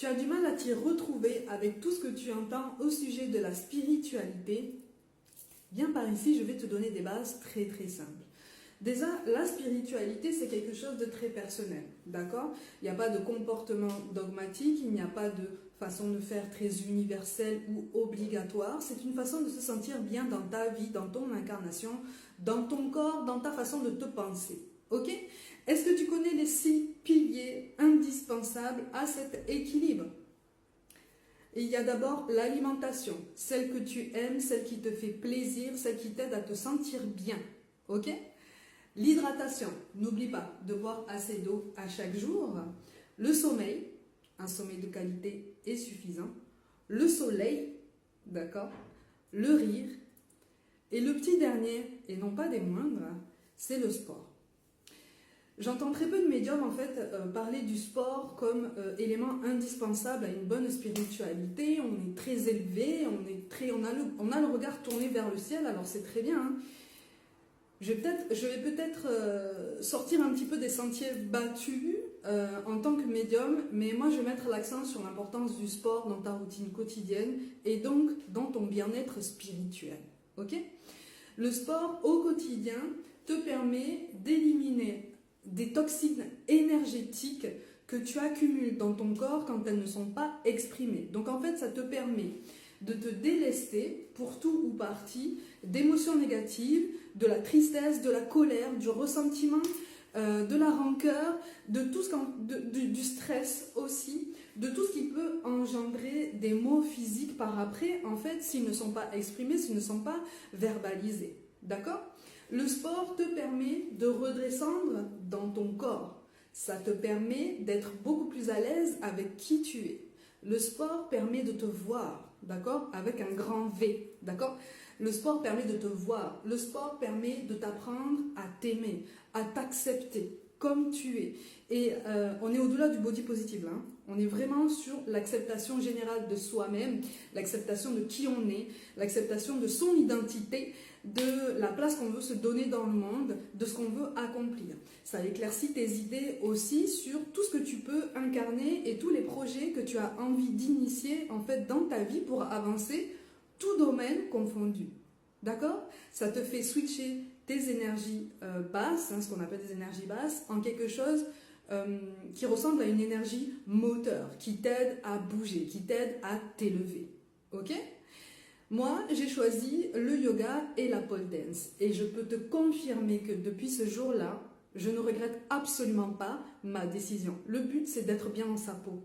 Tu as du mal à t'y retrouver avec tout ce que tu entends au sujet de la spiritualité. Viens par ici, je vais te donner des bases très très simples. Déjà, la spiritualité, c'est quelque chose de très personnel, d'accord? Il n'y a pas de comportement dogmatique, il n'y a pas de façon de faire très universelle ou obligatoire. C'est une façon de se sentir bien dans ta vie, dans ton incarnation, dans ton corps, dans ta façon de te penser, ok? Est-ce que tu connais les 6 piliers indispensables à cet équilibre? Il y a d'abord l'alimentation, celle que tu aimes, celle qui te fait plaisir, celle qui t'aide à te sentir bien, ok? L'hydratation, n'oublie pas de boire assez d'eau à chaque jour. Le sommeil, un sommeil de qualité et suffisant. Le soleil, d'accord. Le rire. Et le petit dernier, et non pas des moindres, c'est le sport. J'entends très peu de médiums en fait parler du sport comme élément indispensable à une bonne spiritualité. On est très élevé, on a le regard tourné vers le ciel, alors c'est très bien, hein. Je vais peut-être sortir un petit peu des sentiers battus en tant que médium, mais moi je vais mettre l'accent sur l'importance du sport dans ta routine quotidienne et donc dans ton bien-être spirituel. Ok ? Le sport au quotidien te permet d'éliminer des toxines énergétiques que tu accumules dans ton corps quand elles ne sont pas exprimées. Donc en fait, ça te permet de te délester pour tout ou partie d'émotions négatives, de la tristesse, de la colère, du ressentiment, de la rancœur, de tout du stress aussi, de tout ce qui peut engendrer des maux physiques par après, en fait, s'ils ne sont pas exprimés, s'ils ne sont pas verbalisés. D'accord ? Le sport te permet de redescendre dans ton corps. Ça te permet d'être beaucoup plus à l'aise avec qui tu es. Le sport permet de te voir, d'accord, avec un grand V, d'accord. Le sport permet de te voir. Le sport permet de t'apprendre à t'aimer, à t'accepter comme tu es. Et on est au-delà du body positive, hein. On est vraiment sur l'acceptation générale de soi-même, l'acceptation de qui on est, l'acceptation de son identité, de la place qu'on veut se donner dans le monde, de ce qu'on veut accomplir. Ça éclaircit tes idées aussi sur tout ce que tu peux incarner et tous les projets que tu as envie d'initier en fait dans ta vie pour avancer, tout domaine confondu. D'accord ? Ça te fait switcher tes énergies basses, hein, ce qu'on appelle des énergies basses, en quelque chose qui ressemble à une énergie moteur, qui t'aide à bouger, qui t'aide à t'élever. Ok ? Moi, j'ai choisi le yoga et la pole dance. Et je peux te confirmer que depuis ce jour-là, je ne regrette absolument pas ma décision. Le but, c'est d'être bien dans sa peau.